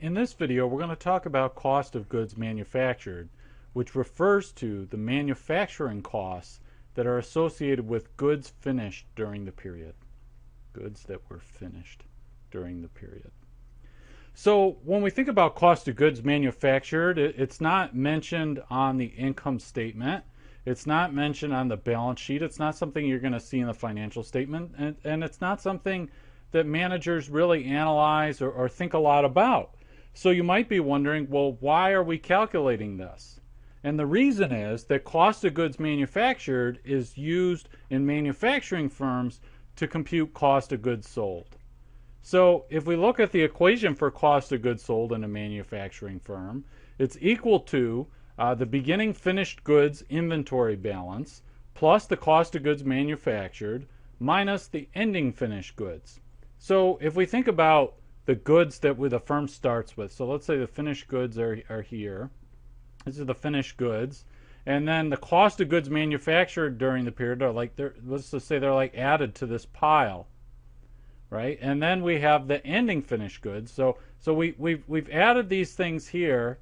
In this video, we're going to talk about cost of goods manufactured, which refers to the manufacturing costs that are associated with goods finished during the period. Goods that were finished during the period. So when we think about cost of goods manufactured, it's not mentioned on the income statement. It's not mentioned on the balance sheet. It's not something you're going to see in the financial statement. And it's not something that managers really analyze or think a lot about. So you might be wondering, well, why are we calculating this? And the reason is that cost of goods manufactured is used in manufacturing firms to compute cost of goods sold. So if we look at the equation for cost of goods sold in a manufacturing firm, it's equal to the beginning finished goods inventory balance plus the cost of goods manufactured minus the ending finished goods. So if we think about the goods that the firm starts with, so let's say the finished goods are here. These are the finished goods. And then the cost of goods manufactured during the period are like, let's just say they're like added to this pile, right? And then we have the ending finished goods. So we've added these things here,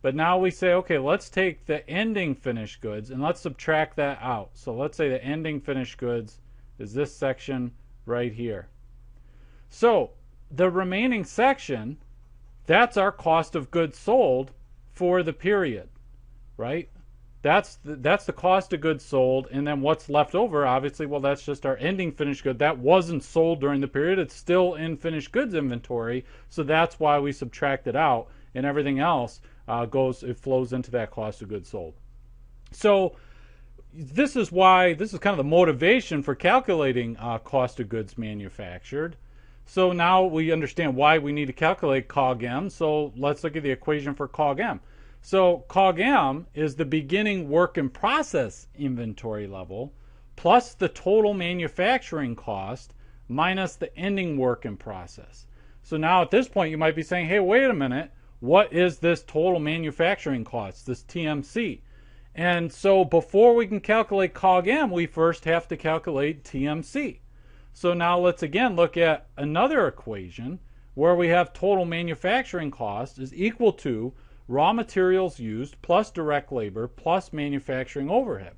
but now we say, okay, let's take the ending finished goods and let's subtract that out. So let's say the ending finished goods is this section right here. So the remaining section, that's our cost of goods sold for the period, right? That's the cost of goods sold, and then what's left over, obviously, well, that's just our ending finished good. That wasn't sold during the period. It's still in finished goods inventory, so that's why we subtract it out, and everything else flows into that cost of goods sold. So this is kind of the motivation for calculating cost of goods manufactured. So now we understand why we need to calculate COGM. So let's look at the equation for COGM. So COGM is the beginning work in process inventory level plus the total manufacturing cost minus the ending work in process. So now at this point you might be saying, hey, wait a minute, what is this total manufacturing cost, this TMC? And so before we can calculate COGM, we first have to calculate TMC. So now let's again look at another equation where we have total manufacturing cost is equal to raw materials used plus direct labor plus manufacturing overhead.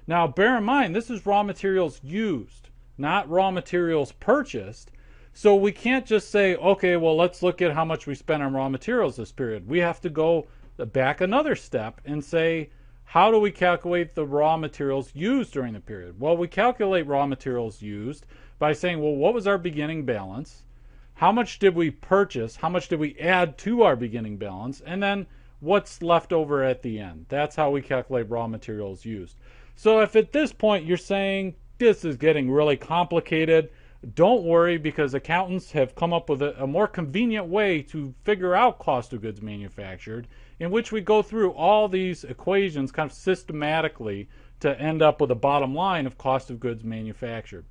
Now bear in mind, this is raw materials used, not raw materials purchased. So we can't just say, okay, well, let's look at how much we spent on raw materials this period. We have to go back another step and say, how do we calculate the raw materials used during the period? Well, we calculate raw materials used by saying, well, what was our beginning balance? How much did we purchase? How much did we add to our beginning balance? And then what's left over at the end? That's how we calculate raw materials used. So if at this point you're saying this is getting really complicated, don't worry, because accountants have come up with a more convenient way to figure out cost of goods manufactured, in which we go through all these equations kind of systematically to end up with a bottom line of cost of goods manufactured.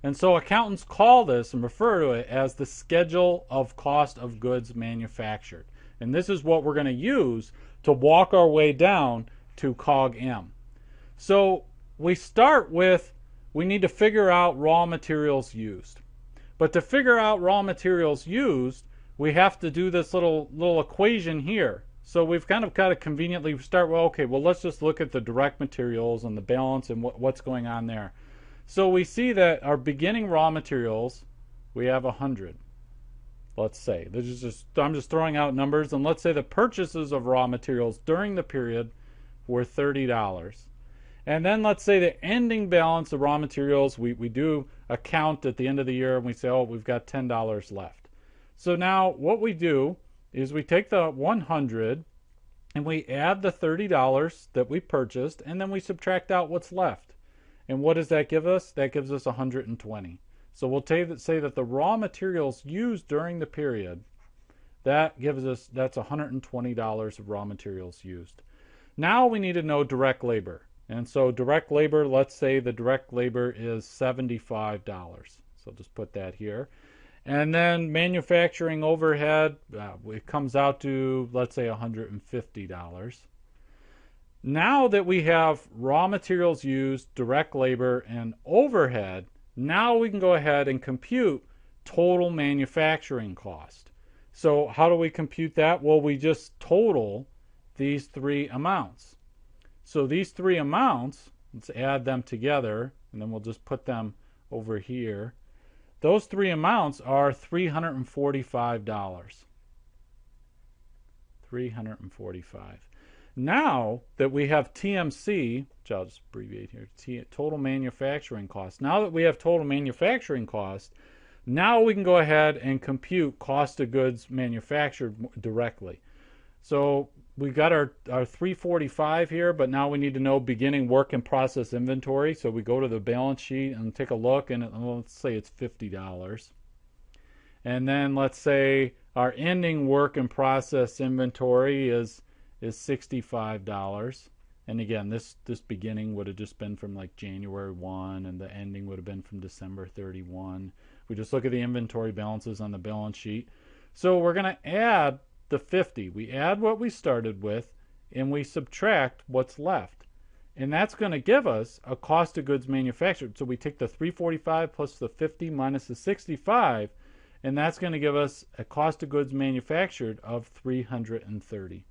And so accountants call this and refer to it as the schedule of cost of goods manufactured. And this is what we're going to use to walk our way down to COGM. So we start with, we need to figure out raw materials used. But to figure out raw materials used, we have to do this little equation here. So we've kind of got to conveniently start, well, okay, well, let's just look at the direct materials and the balance and what's going on there. So we see that our beginning raw materials, we have 100. Let's say, I'm just throwing out numbers, and let's say the purchases of raw materials during the period were $30. And then let's say the ending balance of raw materials, we do a count at the end of the year, and we say, oh, we've got $10 left. So now what we do is we take the 100 and we add the $30 that we purchased, and then we subtract out what's left. And what does that give us? That gives us 120. So we'll say that the raw materials used during the period, that's $120 of raw materials used. Now we need to know direct labor. And so direct labor, let's say the direct labor is $75. So just put that here. And then manufacturing overhead, it comes out to, let's say, $150. Now that we have raw materials used, direct labor, and overhead, now we can go ahead and compute total manufacturing cost. So how do we compute that? Well, we just total these three amounts. So these three amounts, let's add them together, and then we'll just put them over here. Those three amounts are $345. $345. Now that we have TMC, which I'll just abbreviate here, total manufacturing cost. Now that we have total manufacturing cost, now we can go ahead and compute cost of goods manufactured directly. So we got our 345 here, but now we need to know beginning work in process inventory. So we go to the balance sheet and take a look, and let's say it's $50. And then let's say our ending work in process inventory is $65. And again, this beginning would have just been from like January 1, and the ending would have been from December 31. We just look at the inventory balances on the balance sheet. So we're going to add the 50. We add what we started with, and we subtract what's left. And that's going to give us a cost of goods manufactured. So we take the 345 plus the 50 minus the 65, and that's going to give us a cost of goods manufactured of $330.